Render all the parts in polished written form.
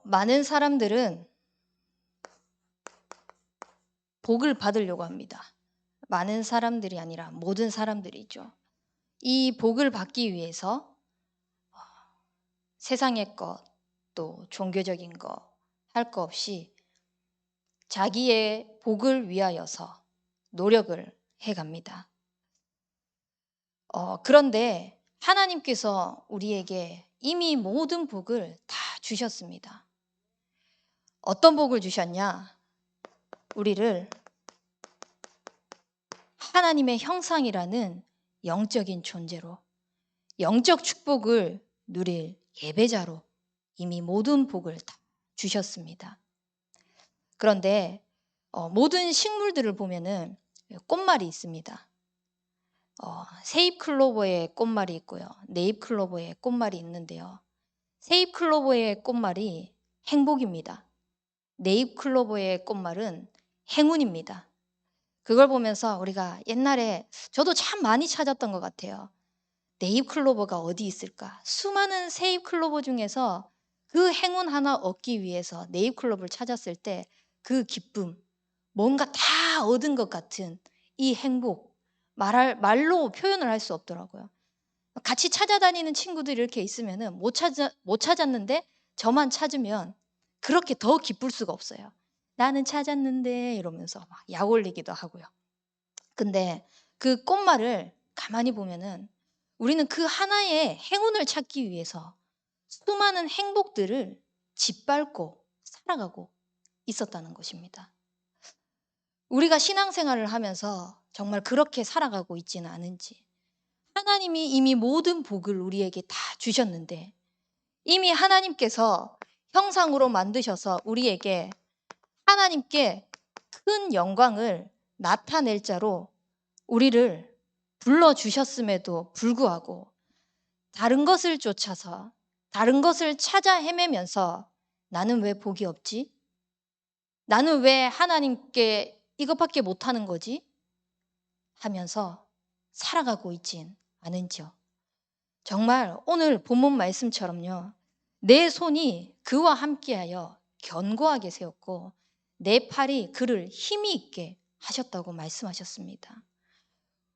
많은 사람들은 복을 받으려고 합니다. 많은 사람들이 아니라 모든 사람들이죠. 이 복을 받기 위해서 세상의 것, 또 종교적인 것 할 거 없이 자기의 복을 위하여서 노력을 해갑니다. 그런데 하나님께서 우리에게 이미 모든 복을 다 주셨습니다. 어떤 복을 주셨냐? 우리를 하나님의 형상이라는 영적인 존재로, 영적 축복을 누릴 예배자로 이미 모든 복을 다 주셨습니다. 그런데 모든 식물들을 보면은 꽃말이 있습니다. 세잎클로버의 꽃말이 있고요. 네잎클로버의 꽃말이 있는데요. 세잎클로버의 꽃말이 행복입니다. 네잎클로버의 꽃말은 행운입니다. 그걸 보면서 우리가 옛날에 저도 참 많이 찾았던 것 같아요. 네잎클로버가 어디 있을까? 수많은 세잎클로버 중에서 그 행운 하나 얻기 위해서 네잎클로버를 찾았을 때 그 기쁨, 뭔가 다 얻은 것 같은 이 행복, 말로 표현을 할 수 없더라고요. 같이 찾아다니는 친구들이 이렇게 있으면은 못 찾았는데 저만 찾으면 그렇게 더 기쁠 수가 없어요. 나는 찾았는데 이러면서 막 약 올리기도 하고요. 근데 그 꽃말을 가만히 보면은 우리는 그 하나의 행운을 찾기 위해서 수많은 행복들을 짓밟고 살아가고 있었다는 것입니다. 우리가 신앙생활을 하면서 정말 그렇게 살아가고 있지는 않은지, 하나님이 이미 모든 복을 우리에게 다 주셨는데 이미 하나님께서 형상으로 만드셔서 우리에게 하나님께 큰 영광을 나타낼 자로 우리를 불러주셨음에도 불구하고 다른 것을 쫓아서 다른 것을 찾아 헤매면서 나는 왜 복이 없지? 나는 왜 하나님께 이것밖에 못하는 거지? 하면서 살아가고 있진 않은지요. 정말 오늘 본문 말씀처럼요. 내 손이 그와 함께하여 견고하게 세웠고 내 팔이 그를 힘이 있게 하셨다고 말씀하셨습니다.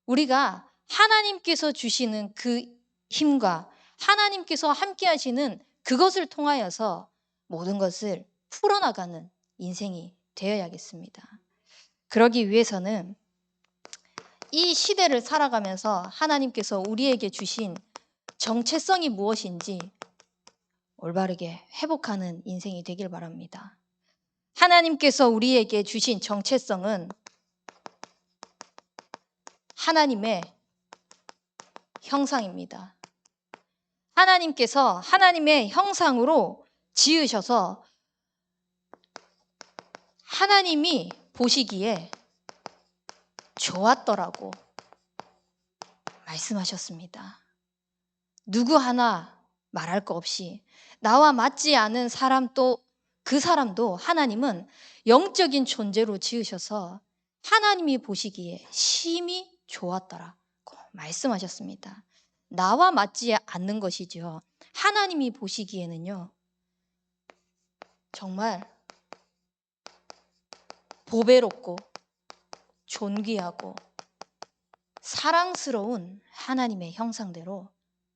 우리가 하나님께서 주시는 그 힘과 하나님께서 함께 하시는 그것을 통하여서 모든 것을 풀어나가는 인생이 되어야겠습니다. 그러기 위해서는 이 시대를 살아가면서 하나님께서 우리에게 주신 정체성이 무엇인지 올바르게 회복하는 인생이 되길 바랍니다. 하나님께서 우리에게 주신 정체성은 하나님의 형상입니다. 하나님께서 하나님의 형상으로 지으셔서 하나님이 보시기에 좋았더라고 말씀하셨습니다. 누구 하나 말할 거 없이 나와 맞지 않은 사람도 그 사람도 하나님은 영적인 존재로 지으셔서 하나님이 보시기에 심히 좋았더라고 말씀하셨습니다. 나와 맞지 않는 것이죠. 하나님이 보시기에는요. 정말 보배롭고 존귀하고 사랑스러운 하나님의 형상대로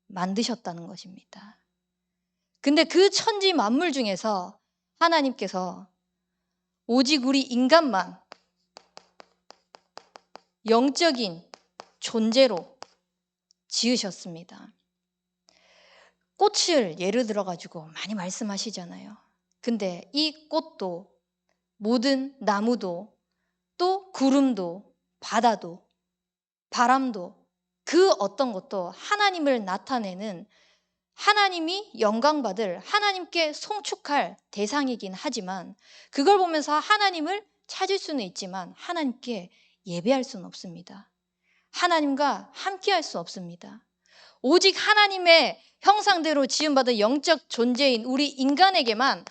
만드셨다는 것입니다. 근데 그 천지 만물 중에서 하나님께서 오직 우리 인간만 영적인 존재로 지으셨습니다. 꽃을 예를 들어가지고 많이 말씀하시잖아요. 근데 이 꽃도 모든 나무도 또 구름도 바다도 바람도 그 어떤 것도 하나님을 나타내는 하나님이 영광받을 하나님께 송축할 대상이긴 하지만 그걸 보면서 하나님을 찾을 수는 있지만 하나님께 예배할 수는 없습니다. 하나님과 함께할 수 없습니다. 오직 하나님의 형상대로 지음받은 영적 존재인 우리 인간에게만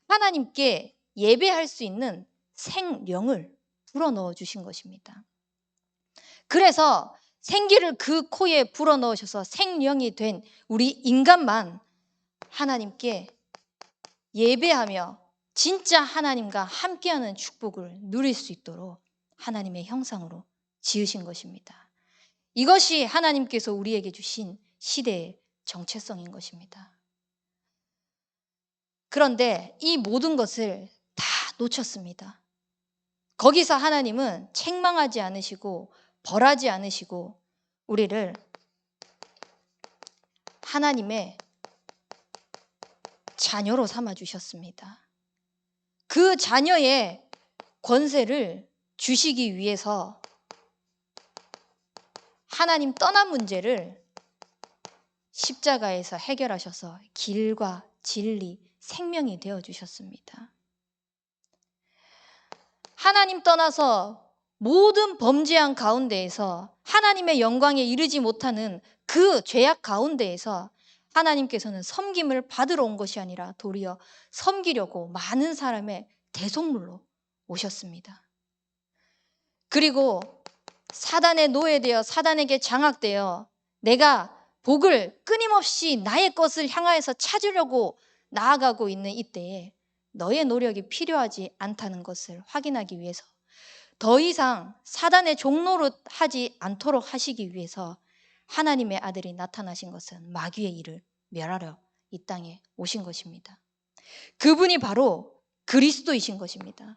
하나님께 예배할 수 있는 생령을 불어넣어 주신 것입니다. 그래서 생기를 그 코에 불어넣으셔서 생령이 된 우리 인간만 하나님께 예배하며 진짜 하나님과 함께하는 축복을 누릴 수 있도록 하나님의 형상으로 지으신 것입니다. 이것이 하나님께서 우리에게 주신 시대의 정체성인 것입니다. 그런데 이 모든 것을 다 놓쳤습니다. 거기서 하나님은 책망하지 않으시고 벌하지 않으시고 우리를 하나님의 자녀로 삼아 주셨습니다. 그 자녀의 권세를 주시기 위해서 하나님 떠난 문제를 십자가에서 해결하셔서 길과 진리, 생명이 되어 주셨습니다. 하나님 떠나서 모든 범죄한 가운데에서 하나님의 영광에 이르지 못하는 그 죄악 가운데에서 하나님께서는 섬김을 받으러 온 것이 아니라 도리어 섬기려고 많은 사람의 대속물로 오셨습니다. 그리고 사단에 노예되어 사단에게 장악되어 내가 복을 끊임없이 나의 것을 향하여서 찾으려고 나아가고 있는 이때에 너의 노력이 필요하지 않다는 것을 확인하기 위해서 더 이상 사단의 종노릇 하지 않도록 하시기 위해서 하나님의 아들이 나타나신 것은 마귀의 일을 멸하려 이 땅에 오신 것입니다. 그분이 바로 그리스도이신 것입니다.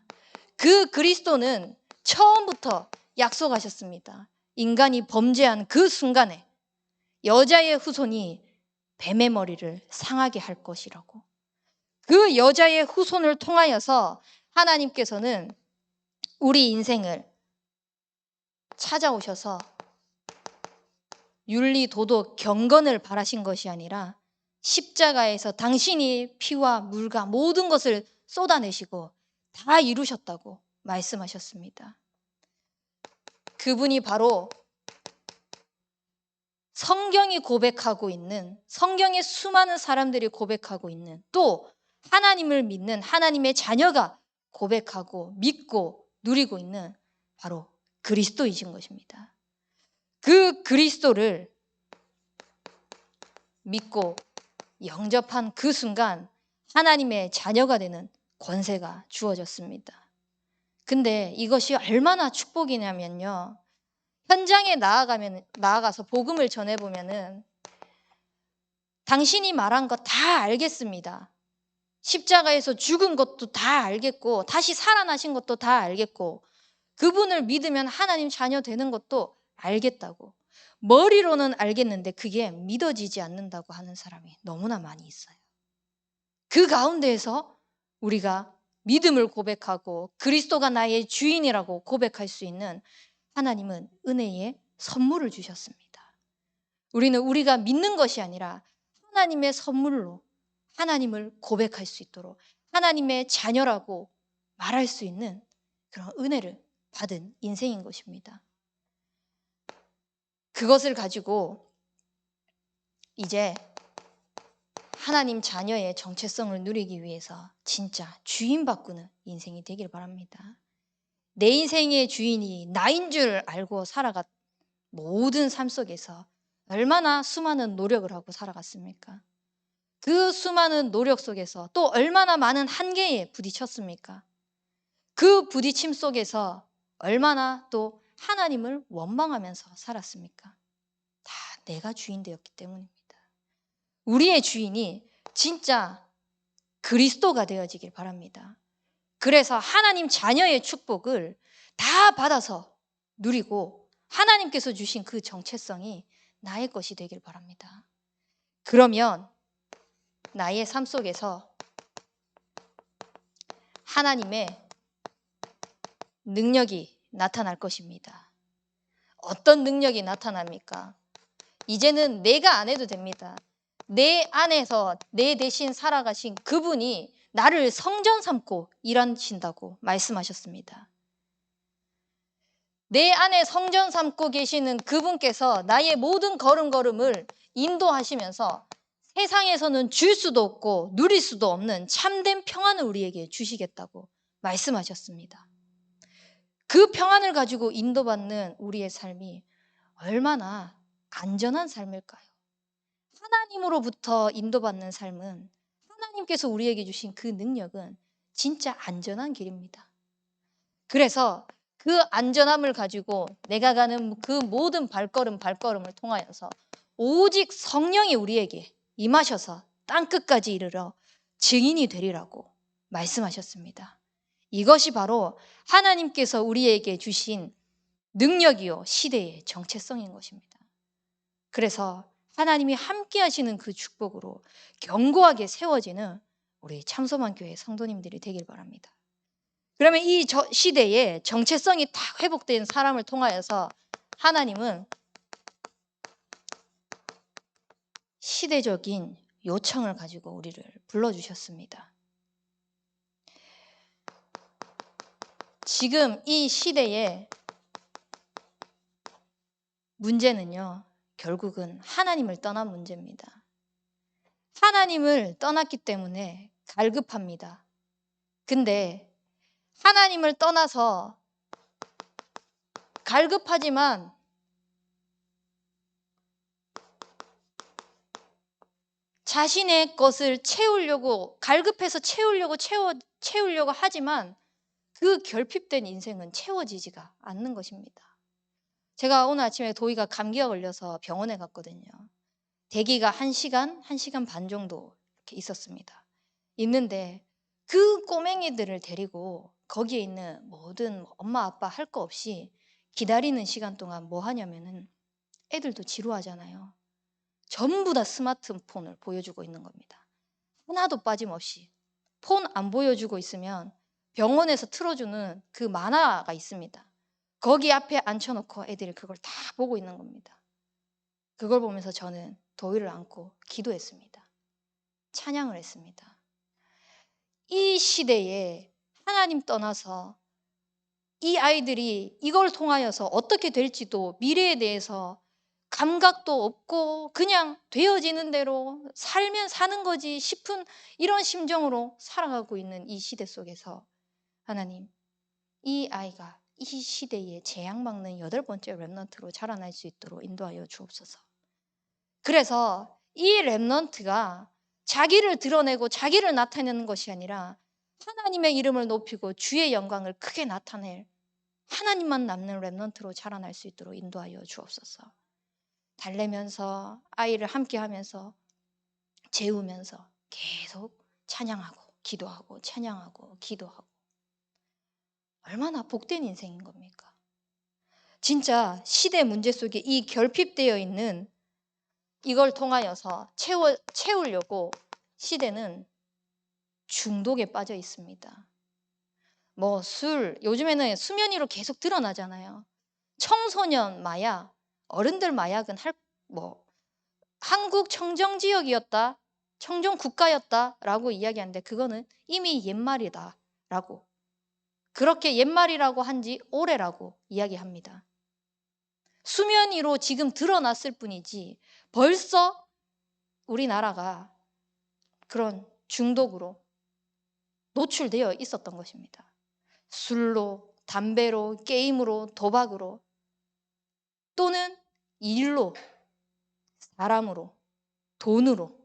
그 그리스도는 처음부터 약속하셨습니다. 인간이 범죄한 그 순간에 여자의 후손이 뱀의 머리를 상하게 할 것이라고. 그 여자의 후손을 통하여서 하나님께서는 우리 인생을 찾아오셔서 윤리, 도덕, 경건을 바라신 것이 아니라 십자가에서 당신이 피와 물과 모든 것을 쏟아내시고 다 이루셨다고 말씀하셨습니다. 그분이 바로 성경이 고백하고 있는, 성경의 수많은 사람들이 고백하고 있는, 또 하나님을 믿는 하나님의 자녀가 고백하고 믿고 누리고 있는 바로 그리스도이신 것입니다. 그 그리스도를 믿고 영접한 그 순간 하나님의 자녀가 되는 권세가 주어졌습니다. 근데 이것이 얼마나 축복이냐면요. 현장에 나아가서 복음을 전해보면은 당신이 말한 거 다 알겠습니다. 십자가에서 죽은 것도 다 알겠고 다시 살아나신 것도 다 알겠고 그분을 믿으면 하나님 자녀 되는 것도 알겠다고. 머리로는 알겠는데 그게 믿어지지 않는다고 하는 사람이 너무나 많이 있어요. 그 가운데에서 우리가 믿음을 고백하고 그리스도가 나의 주인이라고 고백할 수 있는 하나님은 은혜의 선물을 주셨습니다. 우리는 우리가 믿는 것이 아니라 하나님의 선물로 하나님을 고백할 수 있도록 하나님의 자녀라고 말할 수 있는 그런 은혜를 받은 인생인 것입니다. 그것을 가지고 이제 하나님 자녀의 정체성을 누리기 위해서 진짜 주인 바꾸는 인생이 되길 바랍니다. 내 인생의 주인이 나인 줄 알고 살아갔 모든 삶 속에서 얼마나 수많은 노력을 하고 살아갔습니까? 그 수많은 노력 속에서 또 얼마나 많은 한계에 부딪혔습니까? 그 부딪힘 속에서 얼마나 또 하나님을 원망하면서 살았습니까? 다 내가 주인 되었기 때문입니다. 우리의 주인이 진짜 그리스도가 되어지길 바랍니다. 그래서 하나님 자녀의 축복을 다 받아서 누리고 하나님께서 주신 그 정체성이 나의 것이 되길 바랍니다. 그러면 나의 삶 속에서 하나님의 능력이 나타날 것입니다. 어떤 능력이 나타납니까? 이제는 내가 안 해도 됩니다. 내 안에서 내 대신 살아가신 그분이 나를 성전 삼고 일하신다고 말씀하셨습니다. 내 안에 성전 삼고 계시는 그분께서 나의 모든 걸음걸음을 인도하시면서 세상에서는 줄 수도 없고 누릴 수도 없는 참된 평안을 우리에게 주시겠다고 말씀하셨습니다. 그 평안을 가지고 인도받는 우리의 삶이 얼마나 안전한 삶일까요? 하나님으로부터 인도받는 삶은 하나님께서 우리에게 주신 그 능력은 진짜 안전한 길입니다. 그래서 그 안전함을 가지고 내가 가는 그 모든 발걸음을 통하여서 오직 성령이 우리에게 임하셔서 땅끝까지 이르러 증인이 되리라고 말씀하셨습니다. 이것이 바로 하나님께서 우리에게 주신 능력이요 시대의 정체성인 것입니다. 그래서 하나님이 함께 하시는 그 축복으로 견고하게 세워지는 우리 참소만 교회 성도님들이 되길 바랍니다. 그러면 이 시대에 정체성이 딱 회복된 사람을 통하여서 하나님은 시대적인 요청을 가지고 우리를 불러주셨습니다. 지금 이 시대의 문제는요, 결국은 하나님을 떠난 문제입니다. 하나님을 떠났기 때문에 갈급합니다. 근데 하나님을 떠나서 갈급하지만 자신의 것을 채우려고 갈급해서 채우려고 하지만 그 결핍된 인생은 채워지지가 않는 것입니다. 제가 오늘 아침에 도희가 감기가 걸려서 병원에 갔거든요. 대기가 1시간, 1시간 반 정도 이렇게 있었습니다. 있는데 그 꼬맹이들을 데리고 거기에 있는 모든 엄마 아빠 할 거 없이 기다리는 시간 동안 뭐 하냐면은 애들도 지루하잖아요. 전부 다 스마트폰을 보여주고 있는 겁니다. 하나도 빠짐없이. 폰 안 보여주고 있으면 병원에서 틀어주는 그 만화가 있습니다. 거기 앞에 앉혀놓고 애들이 그걸 다 보고 있는 겁니다. 그걸 보면서 저는 도희를 안고 기도했습니다. 찬양을 했습니다. 이 시대에 하나님 떠나서 이 아이들이 이걸 통하여서 어떻게 될지도 미래에 대해서 감각도 없고 그냥 되어지는 대로 살면 사는 거지 싶은 이런 심정으로 살아가고 있는 이 시대 속에서 하나님, 이 아이가 이 시대에 재앙막는 8번째 렘넌트로 자라날 수 있도록 인도하여 주옵소서. 그래서 이 렘넌트가 자기를 드러내고 자기를 나타내는 것이 아니라 하나님의 이름을 높이고 주의 영광을 크게 나타낼 하나님만 남는 렘넌트로 자라날 수 있도록 인도하여 주옵소서. 달래면서 아이를 함께 하면서 재우면서 계속 찬양하고 기도하고 찬양하고 기도하고 얼마나 복된 인생인 겁니까? 진짜 시대 문제 속에 이 결핍되어 있는 이걸 통하여서 채우려고 시대는 중독에 빠져 있습니다. 뭐 술, 요즘에는 수면 위로 계속 드러나잖아요. 청소년 마약, 어른들 마약은 한국 청정 지역이었다, 청정 국가였다라고 이야기하는데 그거는 이미 옛말이다라고 그렇게 옛말이라고 한지 오래라고 이야기합니다. 수면 위로 지금 드러났을 뿐이지 벌써 우리나라가 그런 중독으로 노출되어 있었던 것입니다. 술로, 담배로, 게임으로, 도박으로 또는 일로, 사람으로, 돈으로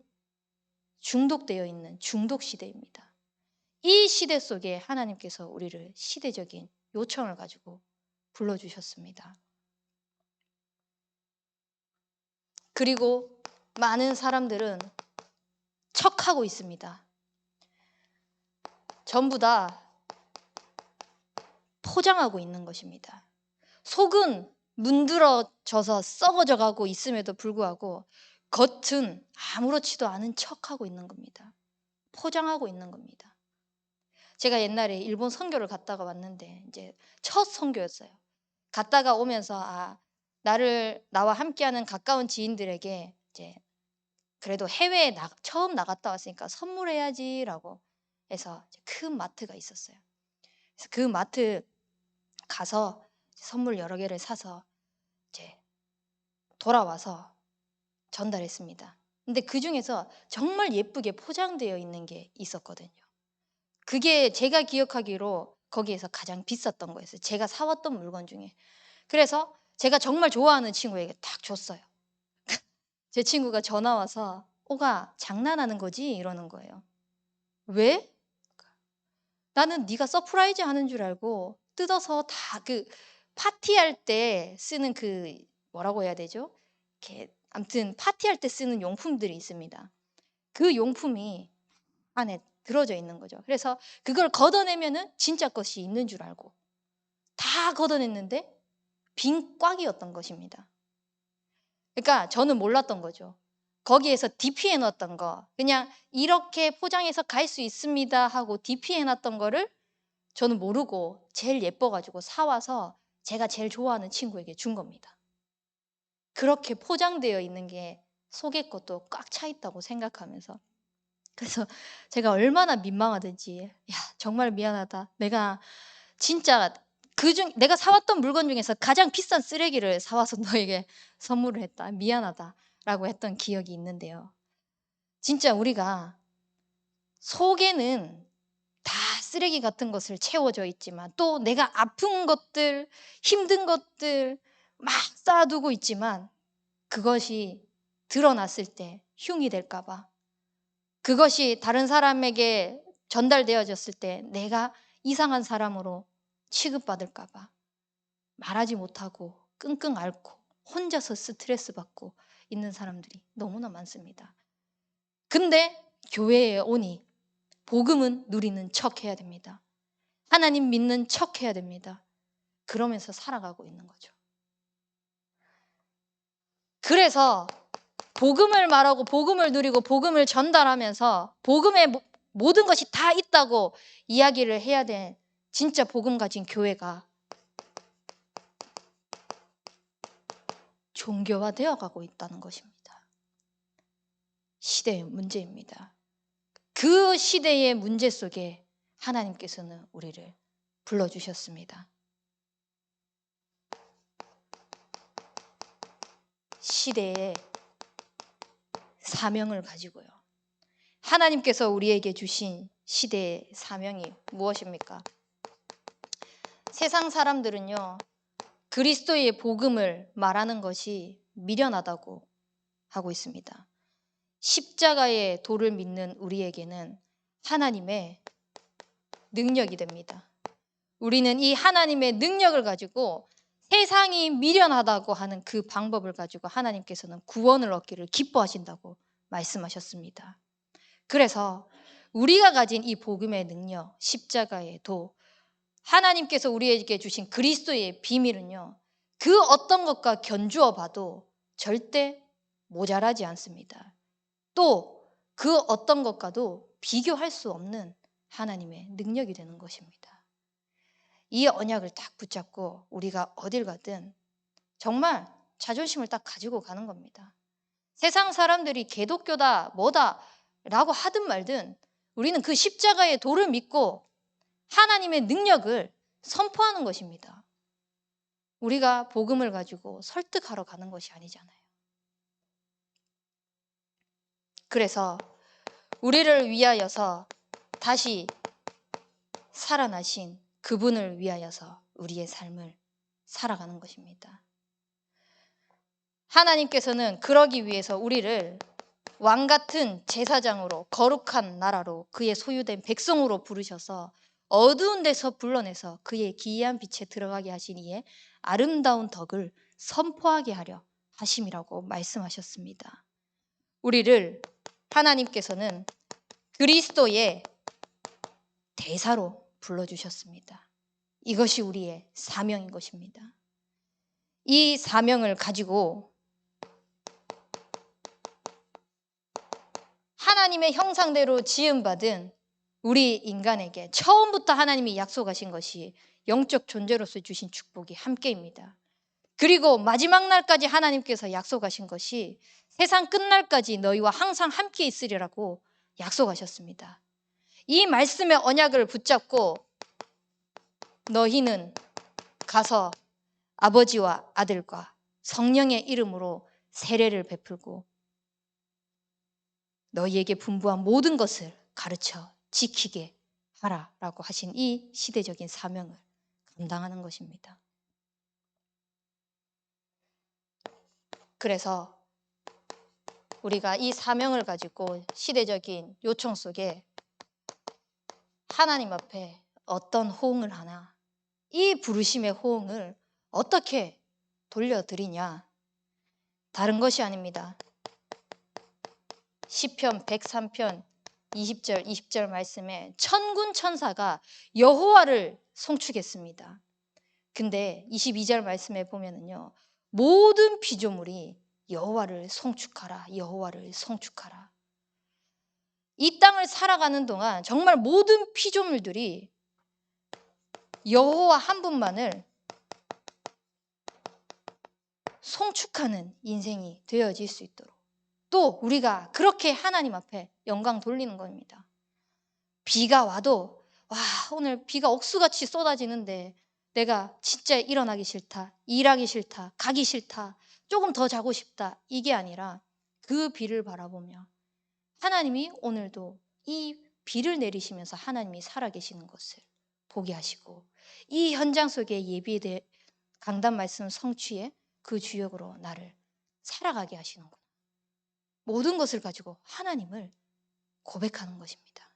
중독되어 있는 중독 시대입니다. 이 시대 속에 하나님께서 우리를 시대적인 요청을 가지고 불러주셨습니다. 그리고 많은 사람들은 척하고 있습니다. 전부 다 포장하고 있는 것입니다. 속은 문드러져서 썩어져 가고 있음에도 불구하고 겉은 아무렇지도 않은 척하고 있는 겁니다. 포장하고 있는 겁니다. 제가 옛날에 일본 선교를 갔다가 왔는데 이제 첫 선교였어요. 갔다가 오면서 나와 함께하는 가까운 지인들에게 이제 그래도 해외에 처음 나갔다 왔으니까 선물해야지라고 해서 큰 마트가 있었어요. 그래서 그 마트 가서 선물 여러 개를 사서 이제 돌아와서 전달했습니다. 근데 그 중에서 정말 예쁘게 포장되어 있는 게 있었거든요. 그게 제가 기억하기로 거기에서 가장 비쌌던 거였어요. 제가 사왔던 물건 중에. 그래서 제가 정말 좋아하는 친구에게 딱 줬어요. 제 친구가 전화 와서 오가 장난하는 거지? 이러는 거예요. 왜? 나는 네가 서프라이즈 하는 줄 알고 뜯어서 다 그 파티할 때 쓰는 그 뭐라고 해야 되죠? 이렇게 아무튼 파티할 때 쓰는 용품들이 있습니다. 그 용품이 안에 들어져 있는 거죠. 그래서 그걸 걷어내면은 진짜 것이 있는 줄 알고 다 걷어냈는데 빈 꽉이었던 것입니다. 그러니까 저는 몰랐던 거죠. 거기에서 DP해 놨던 거, 그냥 이렇게 포장해서 갈 수 있습니다 하고 DP해 놨던 거를 저는 모르고 제일 예뻐가지고 사와서 제가 제일 좋아하는 친구에게 준 겁니다. 그렇게 포장되어 있는 게 속에 것도 꽉 차 있다고 생각하면서, 그래서 제가 얼마나 민망하든지, 야, 정말 미안하다. 내가 진짜 내가 사왔던 물건 중에서 가장 비싼 쓰레기를 사와서 너에게 선물을 했다. 미안하다라고 했던 기억이 있는데요. 진짜 우리가 속에는 다 쓰레기 같은 것을 채워져 있지만, 또 내가 아픈 것들, 힘든 것들 막 쌓아두고 있지만, 그것이 드러났을 때 흉이 될까 봐, 그것이 다른 사람에게 전달되어졌을 때 내가 이상한 사람으로 취급받을까 봐 말하지 못하고 끙끙 앓고 혼자서 스트레스 받고 있는 사람들이 너무나 많습니다. 근데 교회에 오니 복음은 누리는 척 해야 됩니다. 하나님 믿는 척 해야 됩니다. 그러면서 살아가고 있는 거죠. 그래서 복음을 말하고 복음을 누리고 복음을 전달하면서 복음의 모든 것이 다 있다고 이야기를 해야 돼. 진짜 복음 가진 교회가 종교화되어 가고 있다는 것입니다. 시대의 문제입니다. 그 시대의 문제 속에 하나님께서는 우리를 불러주셨습니다. 시대의 사명을 가지고요. 하나님께서 우리에게 주신 시대의 사명이 무엇입니까? 세상 사람들은요, 그리스도의 복음을 말하는 것이 미련하다고 하고 있습니다. 십자가의 도를 믿는 우리에게는 하나님의 능력이 됩니다. 우리는 이 하나님의 능력을 가지고 세상이 미련하다고 하는 그 방법을 가지고 하나님께서는 구원을 얻기를 기뻐하신다고 말씀하셨습니다. 그래서 우리가 가진 이 복음의 능력, 십자가의 도, 하나님께서 우리에게 주신 그리스도의 비밀은요, 그 어떤 것과 견주어 봐도 절대 모자라지 않습니다. 또 그 어떤 것과도 비교할 수 없는 하나님의 능력이 되는 것입니다. 이 언약을 딱 붙잡고 우리가 어딜 가든 정말 자존심을 딱 가지고 가는 겁니다. 세상 사람들이 개독교다 뭐다 라고 하든 말든 우리는 그 십자가의 도를 믿고 하나님의 능력을 선포하는 것입니다. 우리가 복음을 가지고 설득하러 가는 것이 아니잖아요. 그래서 우리를 위하여서 다시 살아나신 그분을 위하여서 우리의 삶을 살아가는 것입니다. 하나님께서는 그러기 위해서 우리를 왕같은 제사장으로, 거룩한 나라로, 그의 소유된 백성으로 부르셔서 어두운 데서 불러내서 그의 기이한 빛에 들어가게 하신 이의 아름다운 덕을 선포하게 하려 하심이라고 말씀하셨습니다. 우리를 하나님께서는 그리스도의 대사로 불러주셨습니다. 이것이 우리의 사명인 것입니다. 이 사명을 가지고 하나님의 형상대로 지음받은 우리 인간에게 처음부터 하나님이 약속하신 것이 영적 존재로서 주신 축복이 함께입니다. 그리고 마지막 날까지 하나님께서 약속하신 것이 세상 끝날까지 너희와 항상 함께 있으리라고 약속하셨습니다. 이 말씀의 언약을 붙잡고 너희는 가서 아버지와 아들과 성령의 이름으로 세례를 베풀고 너희에게 분부한 모든 것을 가르쳐 지키게 하라라고 하신 이 시대적인 사명을 감당하는 것입니다. 그래서 우리가 이 사명을 가지고 시대적인 요청 속에 하나님 앞에 어떤 호응을 하나? 이 부르심의 호응을 어떻게 돌려드리냐? 다른 것이 아닙니다. 시편 103편 20절 말씀에 천군 천사가 여호와를 송축했습니다. 근데 22절 말씀에 보면은요, 모든 피조물이 여호와를 송축하라, 여호와를 송축하라. 이 땅을 살아가는 동안 정말 모든 피조물들이 여호와 한 분만을 송축하는 인생이 되어질 수 있도록, 또 우리가 그렇게 하나님 앞에 영광 돌리는 겁니다. 비가 와도 와, 오늘 비가 억수같이 쏟아지는데 내가 진짜 일어나기 싫다, 일하기 싫다, 가기 싫다, 조금 더 자고 싶다, 이게 아니라 그 비를 바라보며 하나님이 오늘도 이 비를 내리시면서 하나님이 살아계시는 것을 보게 하시고, 이 현장 속에 예비의 강단 말씀 성취에 그 주역으로 나를 살아가게 하시는구나. 모든 것을 가지고 하나님을 고백하는 것입니다.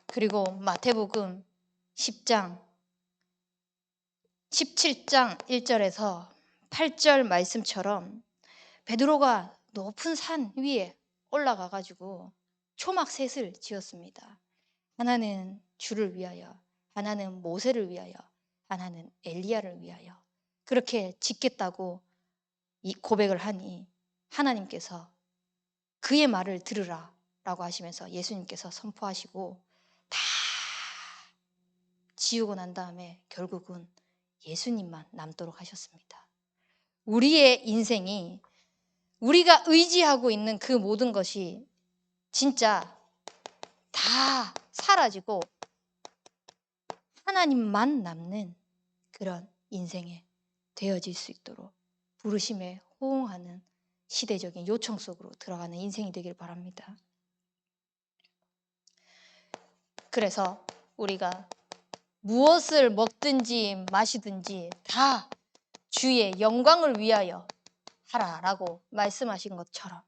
그리고 마태복음 10장 17장 1절에서 8절 말씀처럼 베드로가 높은 산 위에 올라가 가지고 초막셋을 지었습니다. 하나는 주를 위하여, 하나는 모세를 위하여, 하나는 엘리야를 위하여 그렇게 짓겠다고 이 고백을 하니 하나님께서 그의 말을 들으라 라고 하시면서 예수님께서 선포하시고 다 지우고 난 다음에 결국은 예수님만 남도록 하셨습니다. 우리의 인생이, 우리가 의지하고 있는 그 모든 것이 진짜 다 사라지고 하나님만 남는 그런 인생에 되어질 수 있도록 부르심에 호응하는 시대적인 요청 속으로 들어가는 인생이 되길 바랍니다. 그래서 우리가 무엇을 먹든지 마시든지 다 주의 영광을 위하여 하라라고 말씀하신 것처럼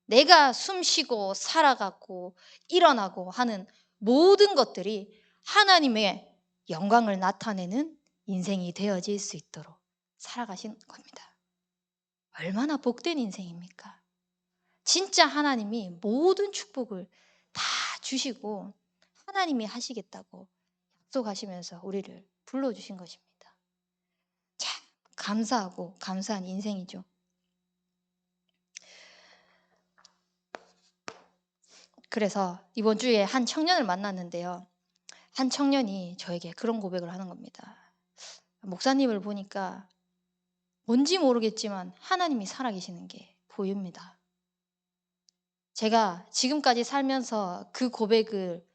내가 숨쉬고 살아가고 일어나고 하는 모든 것들이 하나님의 영광을 나타내는 인생이 되어질 수 있도록 살아가신 겁니다. 얼마나 복된 인생입니까? 진짜 하나님이 모든 축복을 다 주시고 하나님이 하시겠다고 약속하시면서 우리를 불러주신 것입니다. 참 감사하고 감사한 인생이죠. 그래서 이번 주에 한 청년을 만났는데요. 한 청년이 저에게 그런 고백을 하는 겁니다. 목사님을 보니까 뭔지 모르겠지만 하나님이 살아계시는 게 보입니다. 제가 지금까지 살면서 그 고백을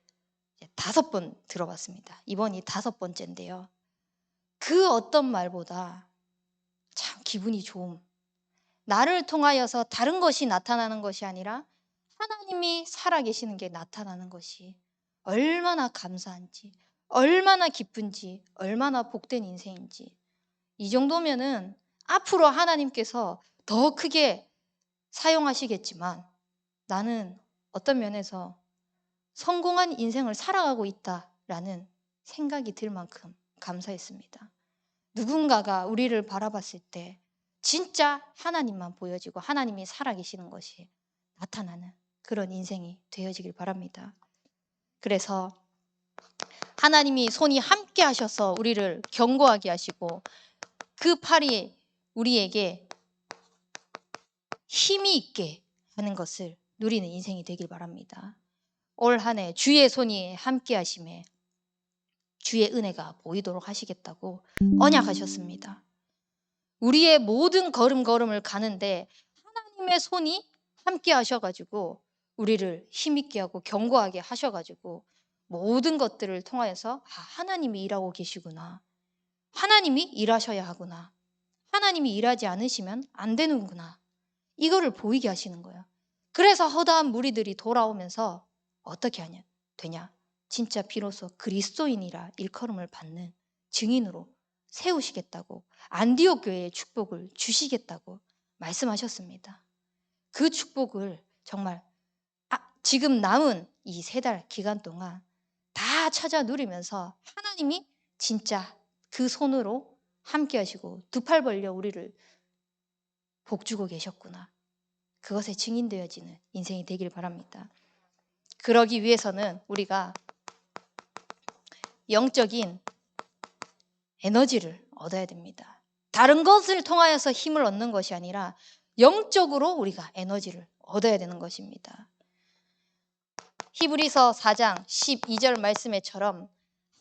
5번 들어봤습니다. 이번이 5번째인데요. 그 어떤 말보다 참 기분이 좋음. 나를 통하여서 다른 것이 나타나는 것이 아니라 하나님이 살아계시는 게 나타나는 것이 얼마나 감사한지, 얼마나 기쁜지, 얼마나 복된 인생인지. 이 정도면은 앞으로 하나님께서 더 크게 사용하시겠지만 나는 어떤 면에서 성공한 인생을 살아가고 있다라는 생각이 들 만큼 감사했습니다. 누군가가 우리를 바라봤을 때 진짜 하나님만 보여지고 하나님이 살아계시는 것이 나타나는 그런 인생이 되어지길 바랍니다. 그래서 하나님이 손이 함께 하셔서 우리를 견고하게 하시고 그 팔이 우리에게 힘이 있게 하는 것을 누리는 인생이 되길 바랍니다. 올 한 해 주의 손이 함께 하심에 주의 은혜가 보이도록 하시겠다고 언약하셨습니다. 우리의 모든 걸음걸음을 가는데 하나님의 손이 함께 하셔가지고 우리를 힘있게 하고 견고하게 하셔가지고 모든 것들을 통하여서 하나님이 일하고 계시구나. 하나님이 일하셔야 하구나. 하나님이 일하지 않으시면 안 되는구나. 이거를 보이게 하시는 거예요. 그래서 허다한 무리들이 돌아오면서 어떻게 되냐? 진짜 비로소 그리스도인이라 일컬음을 받는 증인으로 세우시겠다고, 안디옥 교회에 축복을 주시겠다고 말씀하셨습니다. 그 축복을 정말 지금 남은 이 3달 기간 동안 다 찾아 누리면서 하나님이 진짜 그 손으로 함께 하시고 2팔 벌려 우리를 복주고 계셨구나. 그것에 증인되어지는 인생이 되길 바랍니다. 그러기 위해서는 우리가 영적인 에너지를 얻어야 됩니다. 다른 것을 통하여서 힘을 얻는 것이 아니라 영적으로 우리가 에너지를 얻어야 되는 것입니다. 히브리서 4장 12절 말씀에처럼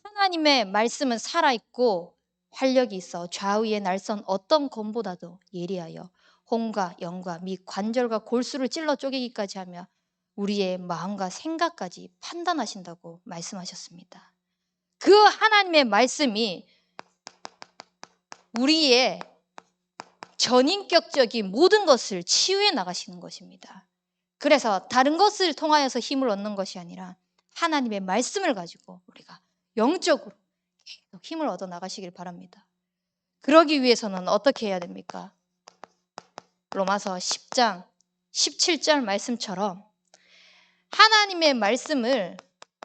하나님의 말씀은 살아있고 활력이 있어 좌우의 날선 어떤 검보다도 예리하여 혼과 영과 및 관절과 골수를 찔러 쪼개기까지 하며 우리의 마음과 생각까지 판단하신다고 말씀하셨습니다. 그 하나님의 말씀이 우리의 전인격적인 모든 것을 치유해 나가시는 것입니다. 그래서 다른 것을 통하여서 힘을 얻는 것이 아니라 하나님의 말씀을 가지고 우리가 영적으로 계속 힘을 얻어 나가시길 바랍니다. 그러기 위해서는 어떻게 해야 됩니까? 로마서 10장 17절 말씀처럼 하나님의 말씀을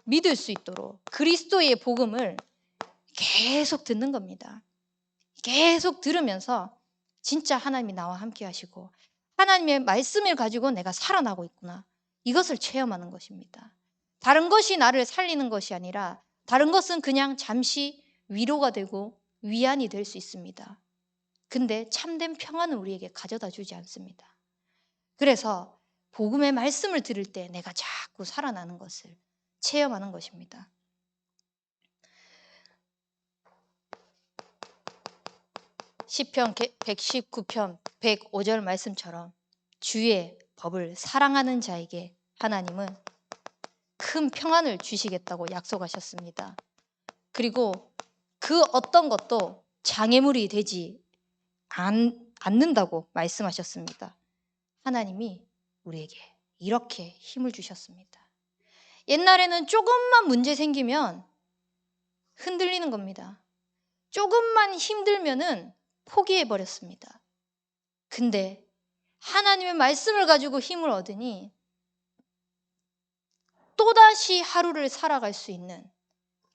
믿을 수 있도록 그리스도의 복음을 계속 듣는 겁니다. 계속 들으면서 진짜 하나님이 나와 함께 하시고 하나님의 말씀을 가지고 내가 살아나고 있구나. 이것을 체험하는 것입니다. 다른 것이 나를 살리는 것이 아니라 다른 것은 그냥 잠시 위로가 되고 위안이 될 수 있습니다. 근데 참된 평안은 우리에게 가져다 주지 않습니다. 그래서 복음의 말씀을 들을 때 내가 자꾸 살아나는 것을 체험하는 것입니다. 시편 119편 105절 말씀처럼 주의 법을 사랑하는 자에게 하나님은 큰 평안을 주시겠다고 약속하셨습니다. 그리고 그 어떤 것도 장애물이 되지 않는다고 말씀하셨습니다. 하나님이 우리에게 이렇게 힘을 주셨습니다. 옛날에는 조금만 문제 생기면 흔들리는 겁니다. 조금만 힘들면은 포기해버렸습니다. 근데 하나님의 말씀을 가지고 힘을 얻으니 또다시 하루를 살아갈 수 있는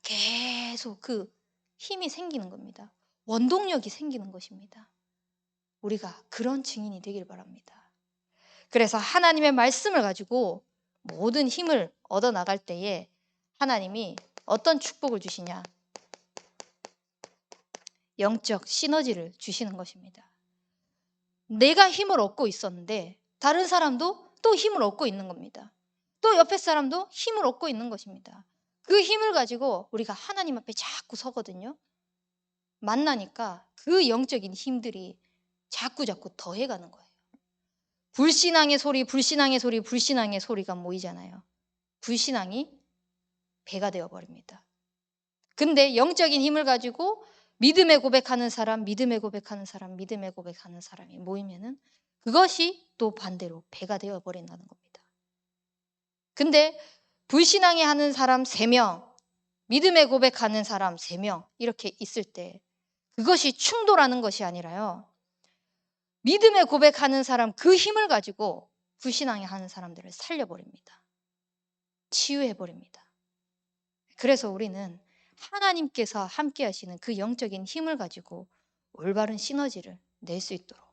계속 그 힘이 생기는 겁니다. 원동력이 생기는 것입니다. 우리가 그런 증인이 되길 바랍니다. 그래서 하나님의 말씀을 가지고 모든 힘을 얻어 나갈 때에 하나님이 어떤 축복을 주시냐? 영적 시너지를 주시는 것입니다. 내가 힘을 얻고 있었는데 다른 사람도 또 힘을 얻고 있는 겁니다. 또 옆에 사람도 힘을 얻고 있는 것입니다. 그 힘을 가지고 우리가 하나님 앞에 자꾸 서거든요. 만나니까 그 영적인 힘들이 자꾸 더해가는 거예요. 불신앙의 소리, 불신앙의 소리, 불신앙의 소리가 모이잖아요. 불신앙이 배가 되어버립니다. 근데 영적인 힘을 가지고 믿음의 고백하는 사람, 믿음의 고백하는 사람, 믿음의 고백하는 사람이 모이면은 그것이 또 반대로 배가 되어버린다는 겁니다. 근데 불신앙이 하는 사람 3명, 믿음의 고백하는 사람 3명 이렇게 있을 때 그것이 충돌하는 것이 아니라요. 믿음의 고백하는 사람 그 힘을 가지고 불신앙이 하는 사람들을 살려버립니다. 치유해버립니다. 그래서 우리는 하나님께서 함께 하시는 그 영적인 힘을 가지고 올바른 시너지를 낼 수 있도록.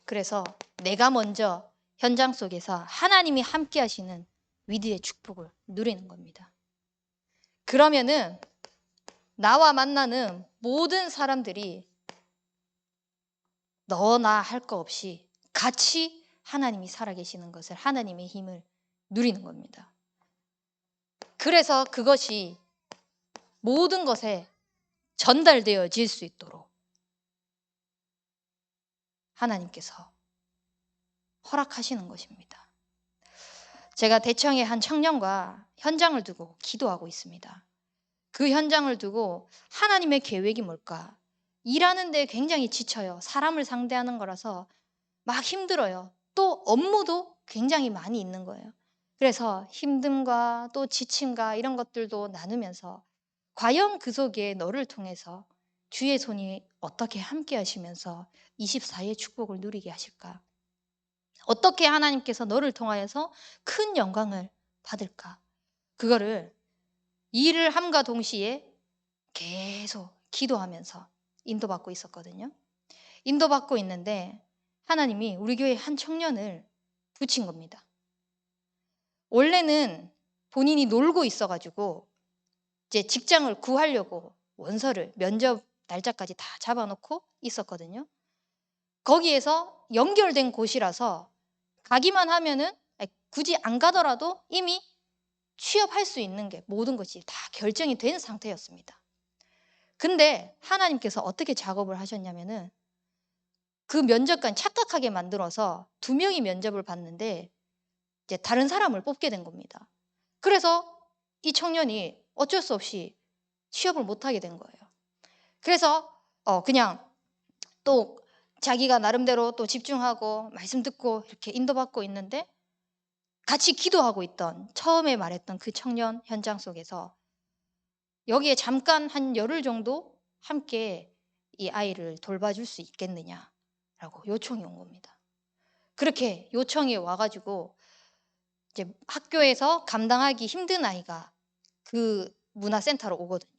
그래서 내가 먼저 현장 속에서 하나님이 함께 하시는 위대의 축복을 누리는 겁니다. 그러면은 나와 만나는 모든 사람들이 너나 할 거 없이 같이 하나님이 살아계시는 것을, 하나님의 힘을 누리는 겁니다. 그래서 그것이 모든 것에 전달되어질 수 있도록 하나님께서 허락하시는 것입니다. 제가 대청의 한 청년과 현장을 두고 기도하고 있습니다. 그 현장을 두고 하나님의 계획이 뭘까? 일하는 데 굉장히 지쳐요. 사람을 상대하는 거라서 막 힘들어요. 또 업무도 굉장히 많이 있는 거예요. 그래서 힘듦과 또 지침과 이런 것들도 나누면서 과연 그 속에 너를 통해서 주의 손이 어떻게 함께 하시면서 24의 축복을 누리게 하실까? 어떻게 하나님께서 너를 통하여서 큰 영광을 받을까? 그거를 일을 함과 동시에 계속 기도하면서 인도받고 있었거든요. 인도받고 있는데 하나님이 우리 교회 한 청년을 붙인 겁니다. 원래는 본인이 놀고 있어가지고 이제 직장을 구하려고 원서를 면접 날짜까지 다 잡아놓고 있었거든요. 거기에서 연결된 곳이라서 가기만 하면은 굳이 안 가더라도 이미 취업할 수 있는 게 모든 것이 다 결정이 된 상태였습니다. 근데 하나님께서 어떻게 작업을 하셨냐면은 그 면접관 착각하게 만들어서 2명이 면접을 봤는데 이제 다른 사람을 뽑게 된 겁니다. 그래서 이 청년이 어쩔 수 없이 취업을 못하게 된 거예요. 그래서 그냥 또 자기가 나름대로 또 집중하고 말씀 듣고 이렇게 인도받고 있는데 같이 기도하고 있던 처음에 말했던 그 청년 현장 속에서 여기에 잠깐 한 열흘 정도 함께 이 아이를 돌봐줄 수 있겠느냐라고 요청이 온 겁니다. 그렇게 요청이 와가지고 이제 학교에서 감당하기 힘든 아이가 그 문화센터로 오거든요.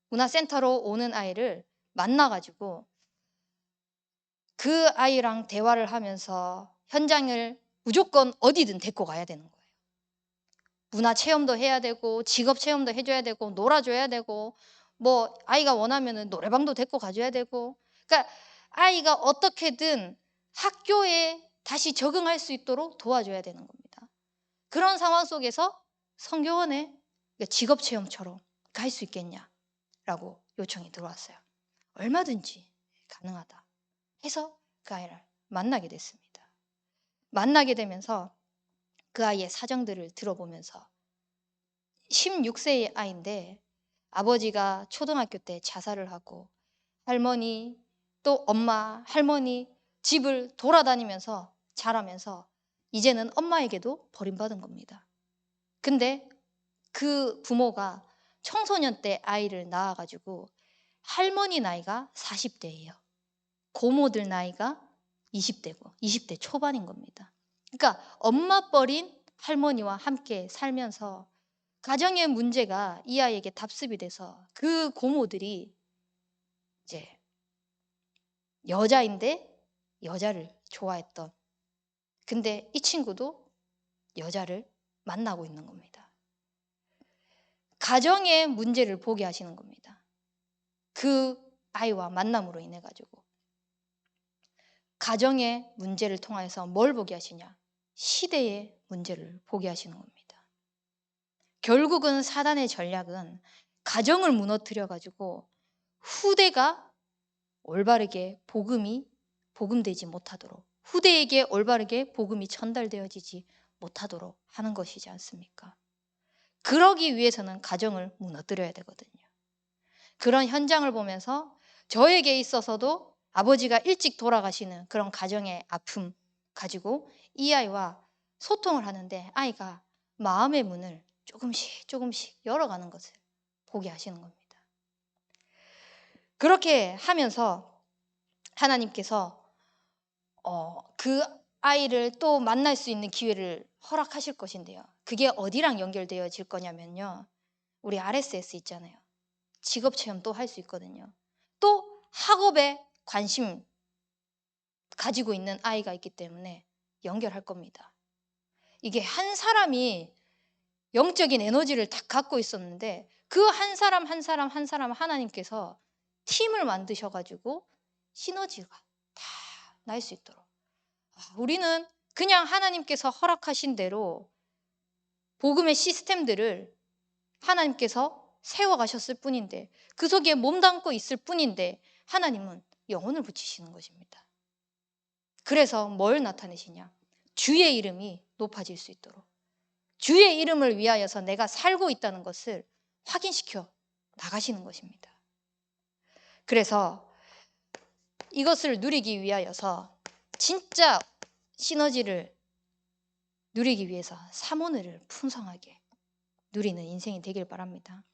문화센터로 오는 아이를 만나가지고 그 아이랑 대화를 하면서 현장을 무조건 어디든 데리고 가야 되는 거예요. 문화 체험도 해야 되고 직업 체험도 해줘야 되고 놀아줘야 되고 뭐 아이가 원하면은 노래방도 데리고 가줘야 되고 그러니까 아이가 어떻게든 학교에 다시 적응할 수 있도록 도와줘야 되는 겁니다. 그런 상황 속에서 성교원에 직업 체험처럼 갈 수 있겠냐라고 요청이 들어왔어요. 얼마든지 가능하다 해서 그 아이를 만나게 됐습니다. 만나게 되면서 그 아이의 사정들을 들어보면서 16세의 아이인데 아버지가 초등학교 때 자살을 하고 할머니 또 엄마 할머니 집을 돌아다니면서 자라면서 이제는 엄마에게도 버림받은 겁니다. 근데 그 부모가 청소년 때 아이를 낳아가지고 할머니 나이가 40대예요. 고모들 나이가 20대고 20대 초반인 겁니다. 그러니까 엄마 버린 할머니와 함께 살면서 가정의 문제가 이 아이에게 답습이 돼서 그 고모들이 이제 여자인데 여자를 좋아했던 근데 이 친구도 여자를 만나고 있는 겁니다. 가정의 문제를 보게 하시는 겁니다. 그 아이와 만남으로 인해 가지고 가정의 문제를 통해서 뭘 보게 하시냐? 시대의 문제를 보게 하시는 겁니다. 결국은 사단의 전략은 가정을 무너뜨려 가지고 후대가 올바르게 복음되지 못하도록 후대에게 올바르게 복음이 전달되어지지 못하도록 하는 것이지 않습니까? 그러기 위해서는 가정을 무너뜨려야 되거든요. 그런 현장을 보면서 저에게 있어서도 아버지가 일찍 돌아가시는 그런 가정의 아픔 가지고 이 아이와 소통을 하는데 아이가 마음의 문을 조금씩 열어가는 것을 보게 하시는 겁니다. 그렇게 하면서 하나님께서 그 아이를 또 만날 수 있는 기회를 허락하실 것인데요. 그게 어디랑 연결되어질 거냐면요. 우리 RSS 있잖아요. 직업 체험 또 할 수 있거든요. 또 학업에 관심 가지고 있는 아이가 있기 때문에 연결할 겁니다. 이게 한 사람이 영적인 에너지를 다 갖고 있었는데 그 한 사람 한 사람 한 사람 하나님께서 팀을 만드셔가지고 시너지가 다 날 수 있도록 우리는 그냥 하나님께서 허락하신 대로 복음의 시스템들을 하나님께서 세워가셨을 뿐인데 그 속에 몸담고 있을 뿐인데 하나님은 영혼을 붙이시는 것입니다. 그래서 뭘 나타내시냐? 주의 이름이 높아질 수 있도록 주의 이름을 위하여서 내가 살고 있다는 것을 확인시켜 나가시는 것입니다. 그래서 이것을 누리기 위하여서 진짜 시너지를 누리기 위해서 삼원을 풍성하게 누리는 인생이 되길 바랍니다.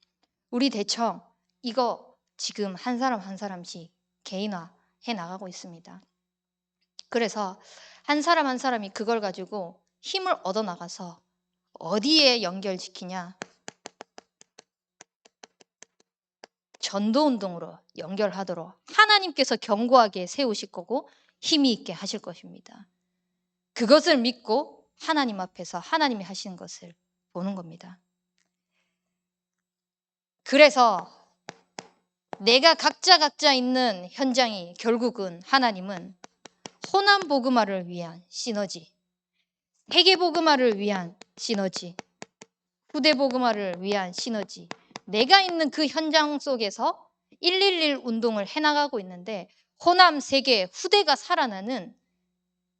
우리 대청 이거 지금 한 사람 한 사람씩 개인화해 나가고 있습니다. 그래서 한 사람 한 사람이 그걸 가지고 힘을 얻어 나가서 어디에 연결시키냐? 전도운동으로 연결하도록 하나님께서 견고하게 세우실 거고 힘이 있게 하실 것입니다. 그것을 믿고 하나님 앞에서 하나님이 하시는 것을 보는 겁니다. 그래서 내가 각자 있는 현장이 결국은 하나님은 호남 복음화를 위한 시너지, 세계 복음화를 위한 시너지, 후대 복음화를 위한 시너지, 내가 있는 그 현장 속에서 111 운동을 해나가고 있는데 호남, 세계, 후대가 살아나는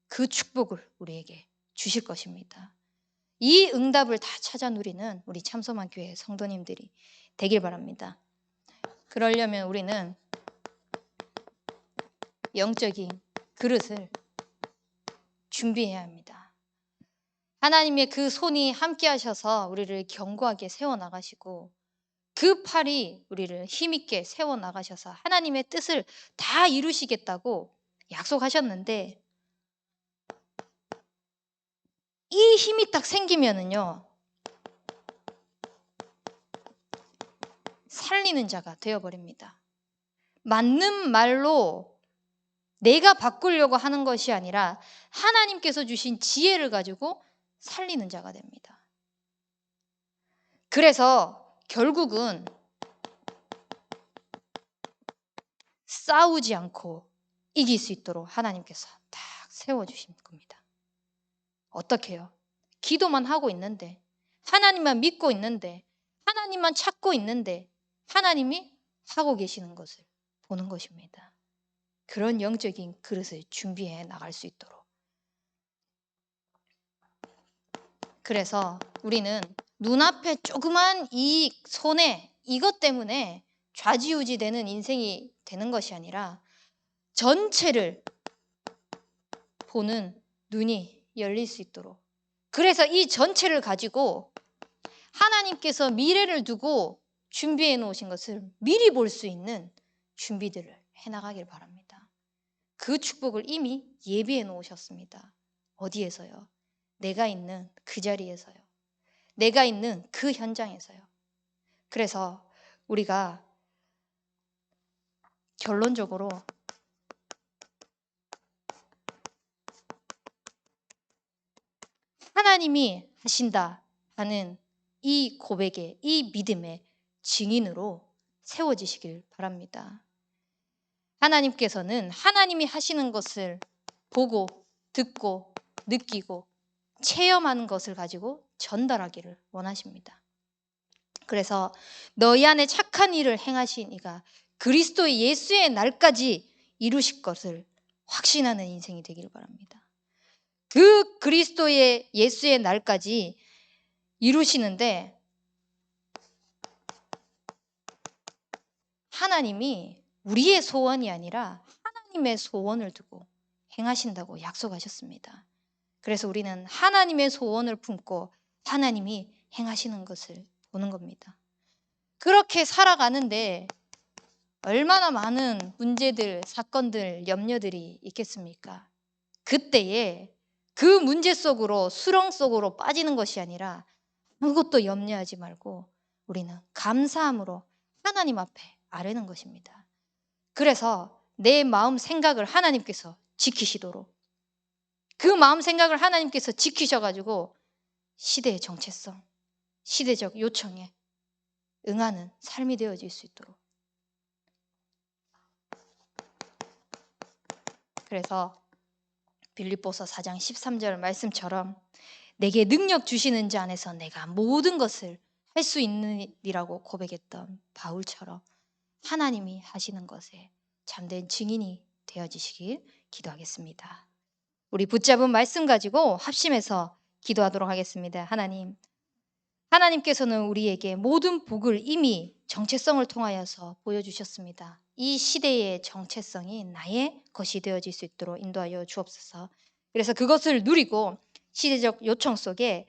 그 축복을 우리에게 주실 것입니다. 이 응답을 다 찾아 누리는 우리 참소만 교회 성도님들이 되길 바랍니다. 그러려면 우리는 영적인 그릇을 준비해야 합니다. 하나님의 그 손이 함께 하셔서 우리를 견고하게 세워나가시고 그 팔이 우리를 힘있게 세워나가셔서 하나님의 뜻을 다 이루시겠다고 약속하셨는데 이 힘이 딱 생기면은요 살리는 자가 되어버립니다. 맞는 말로 내가 바꾸려고 하는 것이 아니라 하나님께서 주신 지혜를 가지고 살리는 자가 됩니다. 그래서 결국은 싸우지 않고 이길 수 있도록 하나님께서 딱 세워주신 겁니다. 어떻게 해요? 기도만 하고 있는데 하나님만 믿고 있는데 하나님만 찾고 있는데 하나님이 하고 계시는 것을 보는 것입니다. 그런 영적인 그릇을 준비해 나갈 수 있도록. 그래서 우리는 눈앞에 조그만 이 손해 이것 때문에 좌지우지 되는 인생이 되는 것이 아니라 전체를 보는 눈이 열릴 수 있도록. 그래서 이 전체를 가지고 하나님께서 미래를 두고 준비해 놓으신 것을 미리 볼 수 있는 준비들을 해나가길 바랍니다. 그 축복을 이미 예비해 놓으셨습니다. 어디에서요? 내가 있는 그 자리에서요. 내가 있는 그 현장에서요. 그래서 우리가 결론적으로 하나님이 하신다 하는 이 고백에, 이 믿음의 증인으로 세워지시길 바랍니다. 하나님께서는 하나님이 하시는 것을 보고 듣고 느끼고 체험하는 것을 가지고 전달하기를 원하십니다. 그래서 너희 안에 착한 일을 행하신 이가 그리스도의 예수의 날까지 이루실 것을 확신하는 인생이 되기를 바랍니다. 그 그리스도의 예수의 날까지 이루시는데 하나님이 우리의 소원이 아니라 하나님의 소원을 두고 행하신다고 약속하셨습니다. 그래서 우리는 하나님의 소원을 품고 하나님이 행하시는 것을 보는 겁니다. 그렇게 살아가는데 얼마나 많은 문제들, 사건들, 염려들이 있겠습니까? 그때에 그 문제 속으로 수렁 속으로 빠지는 것이 아니라 아무것도 염려하지 말고 우리는 감사함으로 하나님 앞에 아뢰는 것입니다. 그래서 내 마음 생각을 하나님께서 지키시도록 그 마음 생각을 하나님께서 지키셔가지고 시대의 정체성, 시대적 요청에 응하는 삶이 되어질 수 있도록. 그래서 빌립보서 4장 13절 말씀처럼 내게 능력 주시는 자 안에서 내가 모든 것을 할 수 있느니라고 고백했던 바울처럼 하나님이 하시는 것에 참된 증인이 되어지시길 기도하겠습니다. 우리 붙잡은 말씀 가지고 합심해서 기도하도록 하겠습니다. 하나님께서는 우리에게 모든 복을 이미 정체성을 통하여서 보여주셨습니다. 이 시대의 정체성이 나의 것이 되어질 수 있도록 인도하여 주옵소서. 그래서 그것을 누리고 시대적 요청 속에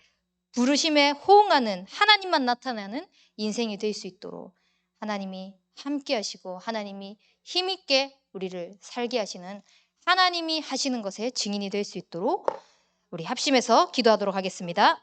부르심에 호응하는 하나님만 나타나는 인생이 될 수 있도록 하나님이 함께 하시고 하나님이 힘있게 우리를 살게 하시는, 하나님이 하시는 것에 증인이 될 수 있도록 우리 합심해서 기도하도록 하겠습니다.